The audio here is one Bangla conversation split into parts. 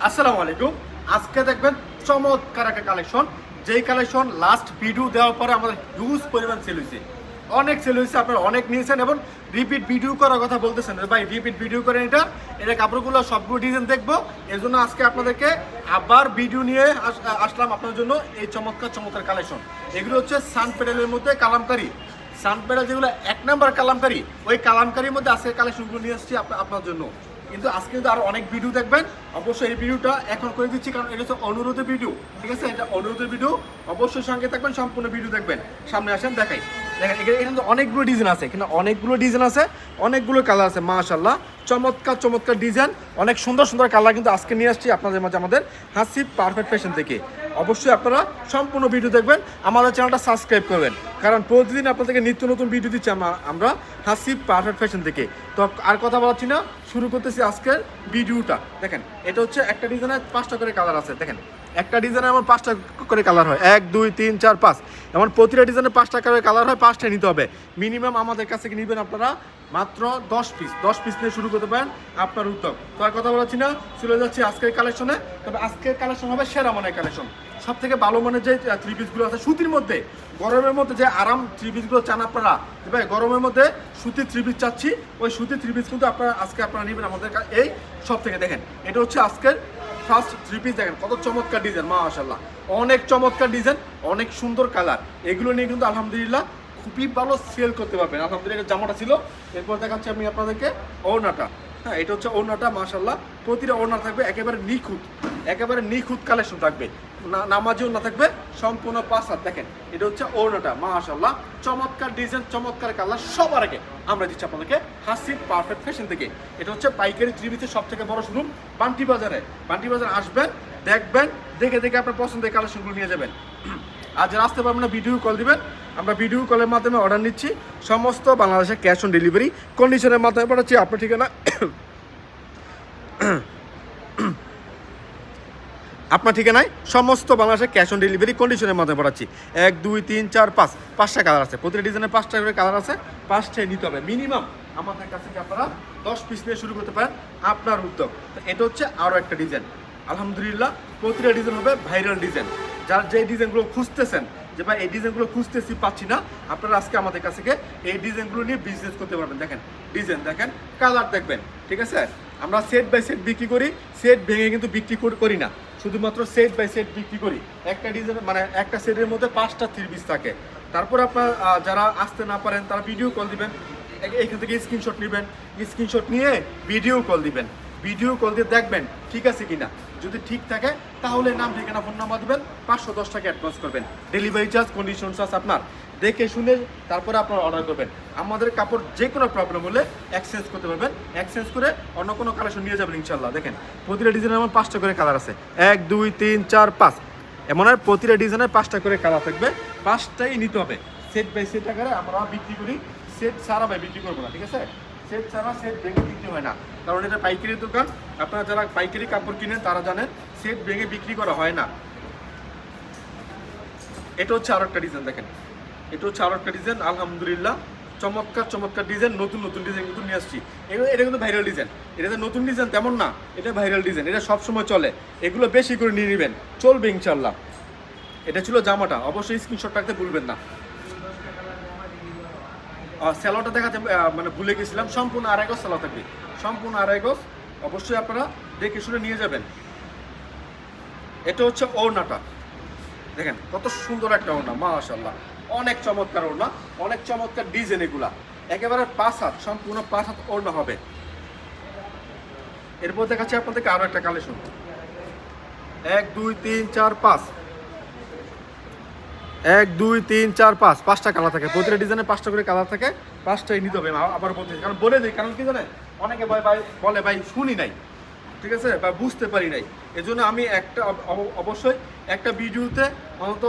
আসসালামু আলাইকুম। আজকে দেখবেন চমৎকার একটা কালেকশন, যেই কালেকশন লাস্ট ভিডিও দেওয়ার পরে আমাদের হিউজ পরিমাণ সেল হয়েছে, অনেক সেল হয়েছে, আপনারা অনেক নিয়েছেন এবং রিপিট ভিডিও করার কথা বলতেছেন ভাই রিপিট ভিডিও করেন। এটা কাপড়গুলো সবগুলো ডিজাইন দেখবো, এর জন্য আজকে আপনাদেরকে আবার ভিডিও নিয়ে আসলাম আপনার জন্য। এই চমৎকার চমৎকার কালেকশন এগুলো হচ্ছে সান প্যাডেলের মধ্যে কালামকারি, সান প্যাডেল যেগুলো 1 নাম্বার কালামকারি, ওই কালামকারির মধ্যে আজকে কালেকশনগুলো নিয়ে আসছি আপনার জন্য। কিন্তু আজকে কিন্তু আরো অনেক ভিডিও দেখবেন, অবশ্যই এই ভিডিওটা এখন করে দিচ্ছি কারণ এটা হচ্ছে অনুরোধের ভিডিও, ঠিক আছে? এটা অনুরোধের ভিডিও, অবশ্যই সঙ্গে থাকবেন, সম্পূর্ণ ভিডিও দেখবেন। সামনে আসেন দেখাই, দেখেন এখানে কিন্তু অনেকগুলো ডিজাইন আছে, কিন্তু অনেকগুলো ডিজাইন আছে, অনেকগুলো কালার আছে, মাশাআল্লাহ চমৎকার চমৎকার ডিজাইন, অনেক সুন্দর সুন্দর কালার কিন্তু আজকে নিয়ে আসছি আপনাদের মাঝে আমাদের হাসিব পারফেক্ট ফ্যাশন থেকে। অবশ্যই আপনারা সম্পূর্ণ ভিডিও দেখবেন, আমাদের চ্যানেলটা সাবস্ক্রাইব করবেন, কারণ প্রতিদিন আপনাদেরকে নিত্য নতুন ভিডিও দিচ্ছি আমরা হাসিব পারফেক্ট ফ্যাশন থেকে। তো আর কথা বলাচ্ছি না, শুরু করতেছি আজকের ভিডিওটা। দেখেন এটা হচ্ছে একটা ডিজাইনের 5টা করে কালার আছে, দেখেন একটা ডিজাইনে আমার 5টা করে কালার হয়, 1 2 3 4 5, এমন প্রতিটা ডিজাইনে 5টা করে কালার হয়, 5টাই নিতে হবে মিনিমাম। আমাদের কাছে কি নেবেন আপনারা মাত্র 10 পিস নিয়ে শুরু করতে পারেন আপনার উদ্যোগ। তো আর কথা বলাচ্ছি না, চলে যাচ্ছি আজকের কালেকশনে। তবে আজকের কালেকশন হবে সেরা মানের কালেকশন, সব থেকে ভালো মানের যে থ্রি পিসগুলো আছে সুতির মধ্যে, গরমের মধ্যে যে আরাম থ্রি পিসগুলো চান আপনারা, ভাই গরমের মধ্যে সুতির থ্রি পিস চাচ্ছি, ওই সুতির থ্রি পিস কিন্তু আপনারা নেবেন আমাদের এই সব থেকে। দেখেন এটা হচ্ছে আজকের ফার্স্ট থ্রি পিস, দেখেন কত চমৎকার ডিজাইন, মাশাআল্লাহ অনেক চমৎকার ডিজাইন, অনেক সুন্দর কালার, এগুলো নিয়ে কিন্তু আলহামদুলিল্লাহ খুবই ভালো সেল করতে পারবেন। আলহামদুলিল্লাহ জামাটা ছিল, এরপর দেখাচ্ছি আমি আপনাদেরকে ওড়নাটা। হ্যাঁ এটা হচ্ছে ওড়নাটা, মাশাআল্লাহ প্রতিটা ওড়না থাকবে একেবারে নিখুঁত কালেকশন থাকবে, নামাজিও না থাকবে, সম্পূর্ণ 5 হাত। দেখেন এটা হচ্ছে ওড়নাটা, মাশাআল্লাহ চমৎকার ডিজাইন, চমৎকার কালার। সবার আগে আমরা দিচ্ছি আপনাদেরকে হাসিব পারফেক্ট ফ্যাশন থেকে। এটা হচ্ছে পাইকারি থ্রি পিসের সব থেকে বড় শোরুম বান্টি বাজারে আসবেন, দেখবেন, দেখে আপনার পছন্দের কালেকশনগুলো নিয়ে যাবেন। আর যারা আসতে পারবেন না ভিডিও কল দিবেন, আমরা ভিডিও কলের মাধ্যমে অর্ডার নিচ্ছি, সমস্ত বাংলাদেশে ক্যাশ অন ডেলিভারি কন্ডিশনের মাধ্যমে পাঠাচ্ছি। আপনার ঠিকানা আপনার ঠিকানায় সমস্ত বাংলাদেশে ক্যাশ অন ডেলিভারি কন্ডিশনের মাধ্যমে পাঠাচ্ছি। 1 2 3 4 5, 5টা কালার আছে, প্রতিটা ডিজাইনে 5টা করে কালার আছে, 5টাই নিতে হবে মিনিমাম। আমাদের কাছ থেকে আপনারা 10 পিস নিয়ে শুরু করতে পারেন আপনার উদ্যোগ। তো এটা হচ্ছে আরও একটা ডিজাইন, আলহামদুলিল্লাহ প্রতিটা ডিজাইন হবে ভাইরাল ডিজাইন। যার যে ডিজাইনগুলো খুঁজতেছেন যে ভাই এই ডিজাইনগুলো খুঁজতেছি পাচ্ছি না, আপনারা আজকে আমাদের কাছ থেকে এই ডিজাইনগুলো নিয়ে বিজনেস করতে পারবেন। দেখেন ডিজাইন দেখেন, কালার দেখবেন, ঠিক আছে? আমরা সেট বাই সেট বিক্রি করি, সেট ভেঙে কিন্তু বিক্রি করি না, শুধুমাত্র সেট বাই সেট বিক্রি করি। একটা ডিজাইন মানে একটা সেটের মধ্যে 5টা থ্রি পিস থাকে। তারপর আপনার যারা আসতে না পারেন তারা ভিডিও কল দিবেন, এখান থেকে স্ক্রিনশট নেবেন, স্ক্রিনশট নিয়ে ভিডিও কল দিবেন, ভিডিও কল দিয়ে দেখবেন ঠিক আছে কিনা, যদি ঠিক থাকে তাহলে নাম ঠিকানা ফোন নাম্বার দেবেন, 510 টাকা অ্যাডভান্স করবেন, ডেলিভারি চার্জ কন্ডিশন চার্জ আপনার, দেখে শুনে তারপরে আপনারা অর্ডার করবেন। আমাদের কাপড় যে কোনো প্রবলেম হলে এক্সচেঞ্জ করতে পারবেন, এক্সচেঞ্জ করে অন্য কোনো কালেকশন নিয়ে যাবেন ইনশাল্লাহ। দেখেন প্রতিটা ডিজাইনের আমার 5টা করে কালার আছে, 1 2 3 4 5, এমন আর প্রতিটা ডিজাইনের 5টা করে কালার থাকবে, 5টাই নিতে হবে। সেট বাই সেট আকারে আমরা বিক্রি করি, সেট ছাড়া ভাই বিক্রি করবো না, ঠিক আছে? সেট ছাড়া সেট ভেঙে বিক্রি হয় না, কারণ এটা পাইকারি দোকান, আপনারা যারা পাইকারি কাপড় কিনেন তারা জানেন সেট ভেঙে বিক্রি করা হয় না। এটা হচ্ছে আরো একটা ডিজাইন, দেখেন এটা হচ্ছে আরো একটা ডিজাইন, আলহামদুলিল্লাহ চমৎকার চমৎকার ডিজাইন, নতুন ডিজাইন কিন্তু নিয়ে আসছি। এটা কিন্তু ভাইরাল ডিজাইন, এটা যে নতুন ডিজাইন তেমন না, এটা ভাইরাল ডিজাইন, এটা সবসময় চলে, এগুলো বেশি করে নিয়ে নেবেন, চলবে ইনশাল্লাহ। এটা ছিল জামাটা, অবশ্যই স্ক্রিনশট রাখতে ভুলবেন না। স্যালোটা দেখাতে মানে ভুলে গেছিলাম, সম্পূর্ণ 2.5 গজ স্যালো থাকবে, সম্পূর্ণ 2.5 গজ, অবশ্যই আপনারা দেখে শুনে নিয়ে যাবেন। এটা হচ্ছে ওড়নাটা, দেখেন কত সুন্দর একটা ওড়না, মাশাআল্লাহ অনেক চমৎকার ওড়না, অনেক চমৎকার ডিজাইন, এগুলা একেবারে 5 হাত, সম্পূর্ণ 5 হাত ওড়না হবে। এরপর দেখাচ্ছি আপনাদেরকে আরো একটা কালেকশন, 1 2 3 4 5, 1 2 3 4 5, 5টা কালার থাকে, প্রতিটা ডিজাইনে 5টা করে কালার থাকে, 5টাই নিতে হবে। আবার বলতে কারণ বলে দিই, কারণ কি জানেন অনেকে বলে ভাই শুনি নাই, ঠিক আছে, বা বুঝতে পারি নাই, এজন্য আমি অবশ্যই একটা ভিডিওতে অন্তত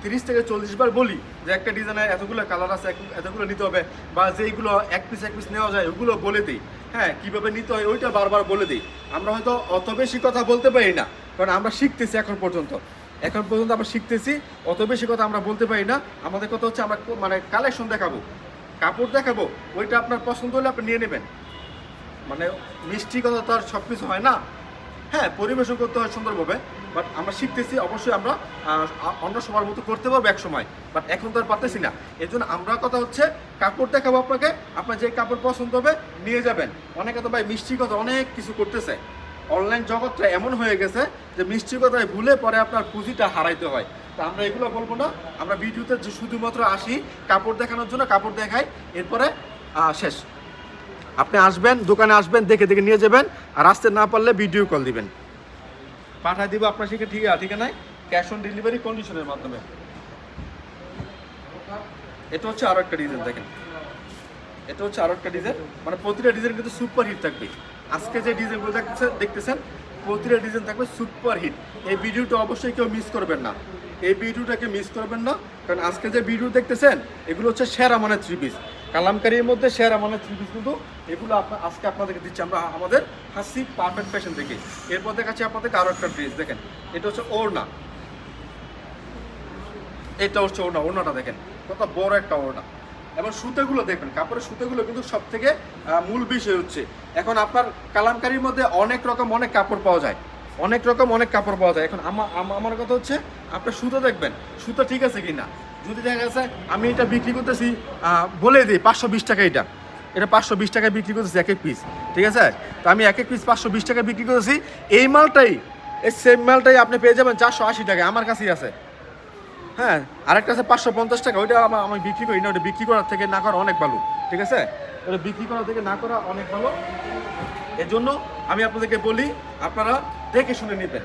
30 থেকে 40 বার বলি যে একটা ডিজাইনে এতগুলো কালার আছে, এতগুলো নিতে হবে, বা যেইগুলো এক পিস নেওয়া যায় ওগুলো বলে দিই। হ্যাঁ কীভাবে নিতে হয় ওইটা বারবার বলে দিই। আমরা হয়তো অত বেশি কথা বলতে পারি না, কারণ আমরা শিখতেছি এখন পর্যন্ত আমরা শিখতেছি, অত বেশি কথা আমরা বলতে পারি না। আমাদের কথা হচ্ছে আমরা মানে কালেকশন দেখাবো, কাপড় দেখাবো, ওইটা আপনার পছন্দ হলে আপনি নিয়ে নেবেন। মানে মিষ্টি কথা তো আর সব কিছু হয় না, হ্যাঁ, পরিবেশন করতে হয় সুন্দরভাবে, বাট আমরা শিখতেছি। অবশ্যই আমরা অন্য সময়ের মতো করতে পারবো এক সময়, বাট এখন তো আর পারতেছি না। এই জন্য আমরা কথা হচ্ছে কাপড় দেখাবো আপনাকে, আপনার যে কাপড় পছন্দ হবে নিয়ে যাবেন। অনেকে তো ভাই মিষ্টি কথা অনেক কিছু করতেছে, অনলাইন জগৎটা এমন হয়ে গেছে যে মিষ্টি কথায় ভুলে পরে আপনার পুঁজিটা হারাইতে হয়। তো আমরা এগুলো বলবো না, আমরা ভিডিওতে যে শুধুমাত্র আসি কাপড় দেখানোর জন্য, কাপড় দেখাই, এরপরে শেষ। আপনি আসবেন, দোকানে আসবেন, দেখে দেখে নিয়ে যাবেন, আর আসতে না পারলে ভিডিও কল দিবেন, পাঠায় দিব আপনার সেখানে ঠিকানায়, ক্যাশ অন ডেলিভারি কন্ডিশনের মাধ্যমে। এটা হচ্ছে আরো একটা ডিজাইন দেখেন, এটা হচ্ছে আরো একটা ডিজাইন, মানে প্রতিটা ডিজাইন কিন্তু সুপার হিট থাকবে। আজকে যে ডিজাইনগুলো দেখতেছেন প্রতিটা ডিজাইন থাকবে সুপার হিট। এই ভিডিওটা অবশ্যই কেউ মিস করবেন না, এই ভিডিওটাকে মিস করবেন না, কারণ আজকে যে ভিডিও দেখতেছেন এগুলো হচ্ছে সেরা মানের 3 পিস, কালামকারীর মধ্যে সেরা মানের 3 পিস, কিন্তু এগুলো আজকে আপনাদেরকে দিচ্ছি আমরা আমাদের হাসি পারফেক্ট ফ্যাশন থেকে। এরপর দেখাচ্ছি আপনাদেরকে আরো একটা ড্রেস দেখেন, এটা হচ্ছে ওড়না, এটা হচ্ছে ওড়না, ওড়নাটা দেখেন কত বড় একটা ওড়না। এবং সুতেগুলো দেখবেন, কাপড়ের সুতেগুলো কিন্তু সব থেকে মূল বিষয় হচ্ছে, এখন আপনার কালামকারীর মধ্যে অনেক রকম অনেক কাপড় পাওয়া যায়, অনেক রকম অনেক কাপড় পাওয়া যায়। এখন আমার কথা হচ্ছে আপনার সুতো দেখবেন, সুতো ঠিক আছে কি না। যদি দেখা গেছে আমি এটা বিক্রি করতেছি, বলে দিই 520 টাকা, এটা 520 টাকায় বিক্রি করতেছি এক এক পিস, ঠিক আছে। তো আমি এক এক পিস 520 টাকায় বিক্রি করতেছি, এই মালটাই, এই সেম মালটাই আপনি পেয়ে যাবেন 480 টাকায়, আমার কাছেই আছে। হ্যাঁ, আরেকটা আছে 550 টাকা, ওইটা আমি বিক্রি করি না, ওটা বিক্রি করার থেকে না করা অনেক ভালো, ঠিক আছে। ওটা বিক্রি করার থেকে না করা অনেক ভালো। এর জন্য আমি আপনাদেরকে বলি আপনারা দেখে শুনে নেবেন,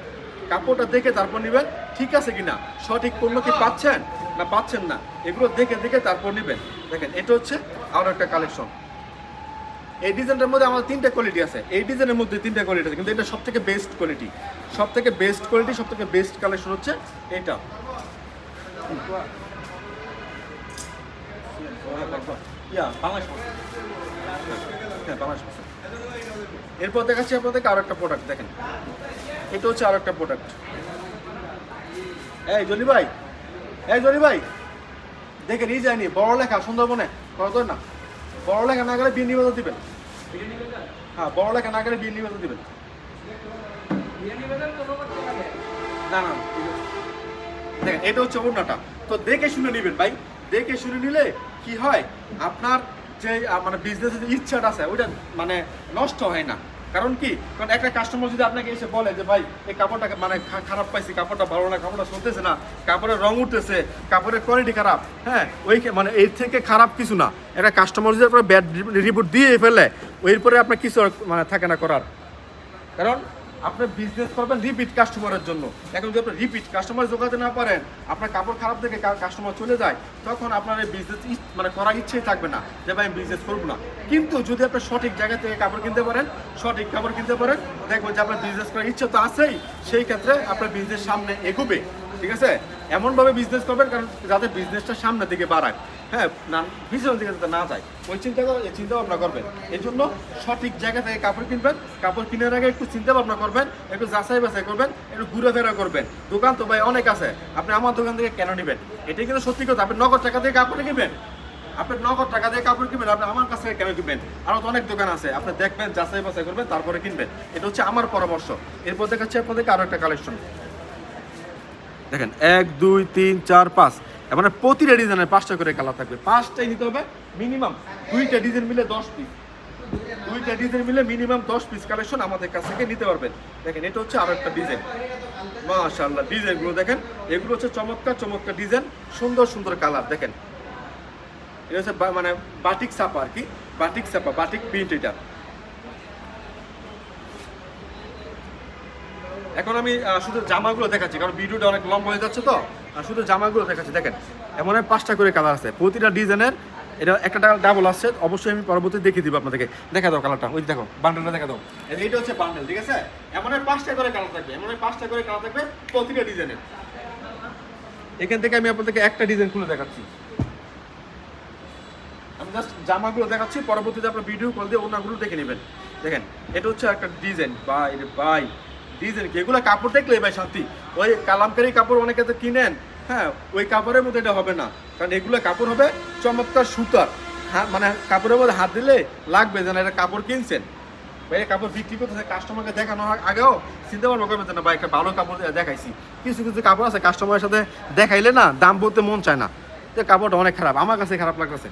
কাপড়টা দেখে তারপর নেবেন, ঠিক আছে কিনা, সঠিক পণ্য কি পাচ্ছেন না পাচ্ছেন না, এগুলো দেখে দেখে তারপর নেবেন। দেখেন এটা হচ্ছে আরও একটা কালেকশন। এই ডিজাইনটার মধ্যে আমার 3টা কোয়ালিটি আছে, এই ডিজাইনের মধ্যে 3টা কোয়ালিটি আছে, কিন্তু এটা সব থেকে বেস্ট কোয়ালিটি, সব থেকে বেস্ট কোয়ালিটি, সব থেকে বেস্ট কালেকশন হচ্ছে এইটা। এরপর দেখাচ্ছি আপনাদেরকে আরো একটা প্রোডাক্ট দেখেন, এটা হচ্ছে আরো একটা প্রোডাক্ট। এই জলি ভাই, এই জলি ভাই দেখেন, এই যায়নি বড় লেখা সুন্দরবনে কত না, বড় লেখা না গেলে বিয়ে নিবেদন দিবেন। হ্যাঁ, বড় লেখা না গেলে বিয়ে নিবেদন দিবেন। না না, দেখেন এটা হচ্ছে ওড়নাটা, তো দেখে শুনে নেবেন ভাই, দেখে শুনে নিলে কি হয় আপনার যে মানে বিজনেসের যে ইচ্ছাটা আছে ওইটা মানে নষ্ট হয় না। কারণ কি, কারণ একটা কাস্টমার যদি আপনাকে এসে বলে যে ভাই এই কাপড়টা মানে খারাপ পাইছি, কাপড়টা ভালো না, কাপড়টা চলতেছে না, কাপড়ের রং উঠতেছে, কাপড়ের কোয়ালিটি খারাপ, হ্যাঁ ওই মানে এর থেকে খারাপ কিছু না। একটা কাস্টমার যদি আপনার ব্যাড রিপোর্ট দিয়ে ফেলে, এরপরে আপনার কিছু মানে থাকে না করার, কারণ আপনি বিজনেস করবেন রিপিট কাস্টমারের জন্য। এখন যদি আপনি রিপিট কাস্টমার জোগাতে না পারেন, আপনার কাপড় খারাপ দেখে কাস্টমার চলে যায়, তখন আপনার এই বিজনেস মানে করার ইচ্ছেই থাকবে না যে ভাই আমি বিজনেস করবো না। কিন্তু যদি আপনি সঠিক জায়গা থেকে কাপড় কিনতে পারেন, সঠিক কাপড় কিনতে পারেন, দেখবেন যে আপনার বিজনেস করার ইচ্ছে তো আছেই, সেই ক্ষেত্রে আপনার বিজনেস সামনে এগোবে, ঠিক আছে। এমনভাবে বিজনেস করবেন কারণ যাতে বিজনেসটা সামনের দিকে বাড়ায়, হ্যাঁ না পিছনের দিকে যাতে না যায়, ওই চিন্তা ভাবনা করবেন। এই জন্য সঠিক জায়গা থেকে কাপড় কিনবেন, কাপড় কেনার আগে একটু চিন্তা ভাবনা করবেন, একটু যাচাই বাছাই করবেন, একটু ঘুরেফেরা করবেন। দোকান তো ভাই অনেক আছে, আপনি আমার দোকান থেকে কেন নেবেন? এটাই কিন্তু সত্যি কথা। আপনি নগদ টাকা দিয়ে কাপড় কিনবেন, আপনি নগদ টাকা দিয়ে কাপড় কিনবেন, আপনি আমার কাছ থেকে কেন কিনবেন? আরও তো অনেক দোকান আছে, আপনি দেখবেন, যাচাই বাছাই করবেন, তারপরে কিনবেন। এটা হচ্ছে আমার পরামর্শ। এরপর দেখাচ্ছি আপনাদেরকে আরও একটা কালেকশন দেখেন, 1 2 3 4 5, মানে প্রতিটা ডিজাইনের 5টা করে কালার থাকবে, 5টাই নিতে হবে মিনিমাম। 2টা ডিজাইন মিলে 10 পিস, 2টা ডিজাইন মিলে মিনিমাম 10 পিস কালেকশন আমাদের কাছ থেকে নিতে পারবেন। দেখেন এটা হচ্ছে আরো একটা ডিজাইন, মাশাআল্লাহ ডিজাইনগুলো দেখেন, এগুলো হচ্ছে চমৎকার চমৎকার ডিজাইন, সুন্দর সুন্দর কালার। দেখেন এটা হচ্ছে মানে বাটিক ছাপা আর কি, বাটিক ছাপা, বাটিক প্রিন্ট এটা। এখন আমি শুধু জামাগুলো দেখাচ্ছি, কারণ ভিডিওটা অনেক লম্বা হয়ে যাচ্ছে, তো শুধু জামাগুলো দেখাচ্ছি। দেখেন এমন 5টা করে কালার আছে, প্রতিটা ডিজাইনের এটা একটা ডাবল আসছে, অবশ্যই আমি পরবর্তী দেখিয়ে দিব আপনাদেরকে। দেখা দাও কালারটা, ওই দেখো বান্ডেলটা দেখা দাও, এইটা হচ্ছে বান্ডেল, ঠিক আছে। এমন 5টা করে কালার থাকবে, এমন 5টা করে কালার থাকবে প্রতিটা ডিজাইনের। এখান থেকে আমি আপনাদেরকে একটা ডিজাইন খুলে দেখাচ্ছি, আমি জাস্ট জামাগুলো দেখাচ্ছি, পরবর্তীতে আপনার ভিডিও কল দিয়ে ওনাগুলো দেখে নেবেন। দেখেন এটা হচ্ছে একটা ডিজাইন, বাই ডিজাইন কি, এগুলো কাপড় দেখলে ভাই শান্তি। ওই কালামকারী কাপড় অনেকে তো কিনেন, হ্যাঁ ওই কাপড়ের মধ্যে এটা হবে না, কারণ এগুলো কাপড় হবে চমৎকার সুতার, মানে কাপড়ের মধ্যে হাত দিলে লাগবে যেন এটা কাপড় কিনছেন, ভাই কাপড় বিক্রি করতেছে কাস্টমারকে দেখানো আগেও চিন্তা ভাবনা করবেন না ভাই একটা ভালো কাপড় দেখাইছি। কিছু কিছু কাপড় আছে কাস্টমারের সাথে দেখাইলে না দাম বলতে মন চায় না, যে কাপড়টা অনেক খারাপ, আমার কাছে খারাপ লাগতেছে,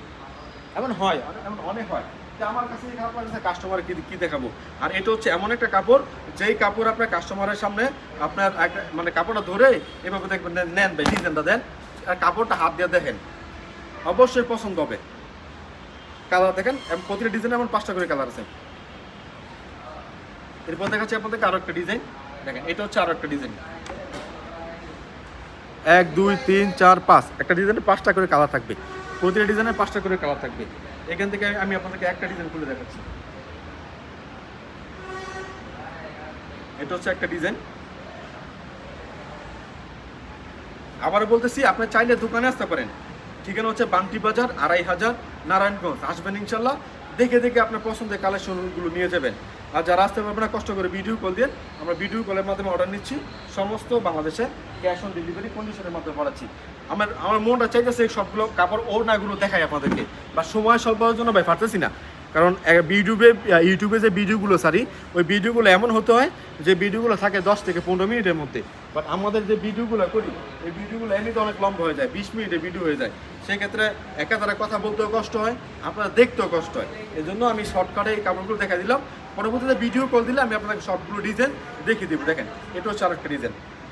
এমন হয়, এমন অনেক হয় যে আমার কাছে খারাপ লাগতেছে, কাস্টমার কি দেখাবো। আর এটা হচ্ছে এমন একটা কাপড় যেই কাপড় আপনার কাস্টমারের সামনে আপনার মানে কাপড়টা ধরে এভাবে দেখবেন নেন ভাই ডিজাইনটা দেন, আর কাপড়টা হাত দিয়ে দেখেন অবশ্যই পছন্দ হবে। কালার দেখেন প্রতিটা ডিজাইনে এমন 5টা করে কালার আছে। এরপর দেখাচ্ছি আপনাদেরকে আরো একটা ডিজাইন, দেখেন এটা হচ্ছে আরো একটা ডিজাইন, 1 2 3 4 5 একটা ডিজাইনে 5টা করে কালার থাকবে, প্রতিটা ডিজাইনে 5টা করে কালার থাকবে। এখান থেকে আমি আপনাদেরকে একটা ডিজাইন খুলে দেখাচ্ছি। এটা হচ্ছে একটা ডিজাইন। আবার বলতেছি আপনি চাইলে দোকানে আসতে পারেন, ঠিকানা হচ্ছে বান্টি বাজার 2500 নারায়ণগঞ্জ। আসবেন ইনশাল্লাহ, দেখে দেখে আপনার পছন্দের কালেকশনগুলো নিয়ে যাবেন। আর যারা আসতে পারবেন না কষ্ট করে ভিডিও কল দিয়ে, আমরা ভিডিও কলের মাধ্যমে অর্ডার নিচ্ছি, সমস্ত বাংলাদেশে ক্যাশ অন ডেলিভারি কন্ডিশনের মাধ্যমে পড়াচ্ছি। আমার মনটা চাইতেছে সবগুলো কাপড় ওড়নাগুলো দেখাই আপনাদেরকে, বা সময় স্বল্পতার জন্য ভাই পারতেছি না, কারণ ইউটিউবে যে ভিডিওগুলো সারি ওই ভিডিওগুলো এমন হতে হয় যে ভিডিওগুলো থাকে 10 থেকে 15 মিনিটের মধ্যে, বাট আমাদের যে ভিডিওগুলো করি এই ভিডিওগুলো এমনিতে অনেক লম্বা হয়ে যায়, 20 মিনিটের ভিডিও হয়ে যায়। সেক্ষেত্রে একাধারে কথা বলতেও কষ্ট হয়, আপনারা দেখতেও কষ্ট হয়। এই জন্য আমি শর্টকাটে এই কাপড়গুলো দেখা দিলাম, পরবর্তীতে ভিডিও কল দিলে আমি আপনাকে সবগুলো ডিজাইন দেখিয়ে দেবো। দেখেন এটা হচ্ছে আরেকটা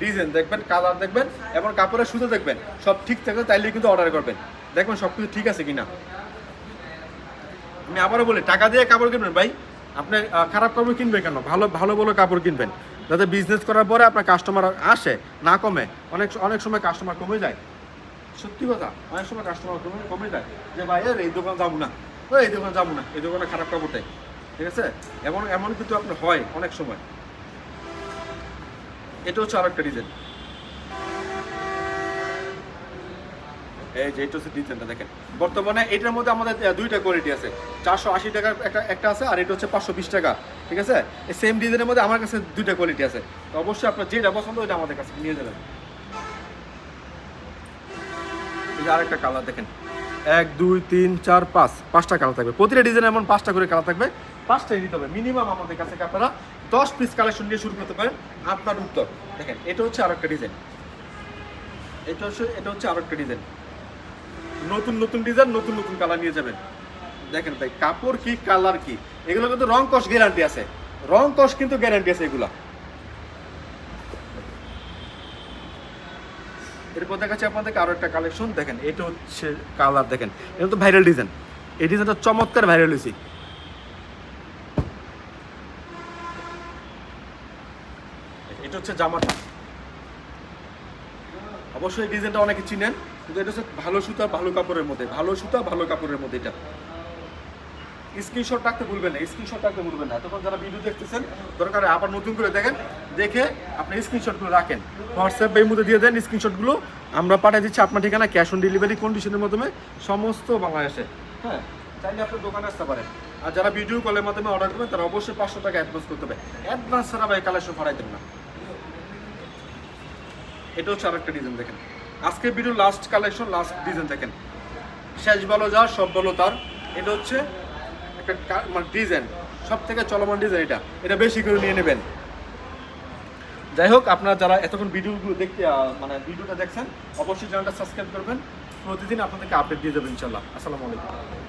ডিজাইন দেখবেন, কালার দেখবেন এবং কাপড়ের সুতো দেখবেন, সব ঠিক থাকলে তাইলে কিন্তু অর্ডার করবেন, দেখবেন সব কিছু ঠিক আছে কিনা। আমি আবারও বলি টাকা দিয়ে কাপড় কিনবেন ভাই, আপনি খারাপ কাপড় কিনবেন কেন, ভালো কাপড় কিনবেন, যাতে বিজনেস করার পরে আপনার কাস্টমার আসে না কমে। অনেক সময় কাস্টমার কমে যায়, সত্যি কথা, অনেক সময় কাস্টমার কমে যায় যে ভাই এই দোকান যাবো না, এই দোকান যাবো না, এই দোকানে খারাপ কাপড় দেয়, ঠিক আছে, এমন কিন্তু আপনার হয় অনেক সময়। এটা হচ্ছে আরেকটা ডিজাইন, এই যে এটা হচ্ছে ডিজাইনটা দেখেন। বর্তমানে এটার মধ্যে আমাদের 2টা কোয়ালিটি আছে, 480 টাকার একটা আছে, আর এটা হচ্ছে 520 টাকা, ঠিক আছে। এই সেম ডিজাইনের মধ্যে আমার কাছে 2টা কোয়ালিটি আছে, তো অবশ্যই আপনার যেটা পছন্দ ওইটা আমাদের কাছে নিয়ে যাবেন। এই যে আরেকটা কালার দেখেন, 1 2 3 4 5টা কালার থাকবে, প্রতিটা ডিজাইনে এমন 5টা করে কালার থাকবে, 5টাই নিতে হবে মিনিমাম। আমাদের কাছে আপনারা 10 পিস কালেকশন নিয়ে শুরু করতে পারেন, আপনার উত্তর। দেখেন এটা হচ্ছে আরেকটা ডিজাইন, এটা হচ্ছে আরেকটা ডিজাইন, নতুন ডিজাইন, নতুন কালার নিয়ে যাবেন। দেখেন ভাই কাপড় কি কালার কি, এগুলো কিন্তু রং কস গ্যারান্টি আছে, রং কস কিন্তু গ্যারান্টি আছে এগুলা। এরপর দেখাচ্ছি আপনাদেরকে আরো একটা কালেকশন, দেখেন এটা হচ্ছে কালার, দেখেন এটা তো ভাইরাল ডিজাইন, এই ডিজাইনটা চমৎকার ভাইরাল হয়েছে। এটা হচ্ছে জামাটা, অবশ্যই এই ডিজাইনটা অনেকে চিনেন, কিন্তু এটা হচ্ছে ভালো সুতা ভালো কাপড়ের মধ্যে, এটা স্ক্রিনশট রাখতে ভুলবেন না, তখন যারা ভিডিও দেখতেছেন দরকার আবার নতুন করে দেখেন, দেখে আপনি স্ক্রিনশটগুলো রাখেন, হোয়াটসঅ্যাপ এই মধ্যে দিয়ে দেন স্ক্রিনশটগুলো, আমরা পাঠিয়ে দিচ্ছি আপনার ঠিকানা ক্যাশ অন ডেলিভারি কন্ডিশনের মাধ্যমে সমস্ত বাংলাদেশে। হ্যাঁ, চাইলে আপনি দোকানে আসতে পারেন। আর যারা ভিডিও কলের মাধ্যমে অর্ডার করবেন তারা অবশ্যই 500 টাকা অ্যাডভান্স করতে হবে, অ্যাডভান্স ছাড়া ভাই কালেকশন করাই দেন না। এটা হচ্ছে আরেকটা ডিজাইন, দেখেন আজকের video last collection, last design দেখেন, শেষ বলো যার সব বলো তার। এটা হচ্ছে একটা মানে ডিজাইন, সব থেকে চলমান ডিজাইন, এটা বেশি করে নিয়ে নেবেন। যাই হোক, আপনারা যারা এতক্ষণ ভিডিওগুলো ভিডিওটা দেখছেন অবশ্যই চ্যানেলটা সাবস্ক্রাইব করবেন, প্রতিদিন আপনাদেরকে আপডেট দিয়ে যাবেন ইনশাল্লাহ। আসসালামু আলাইকুম।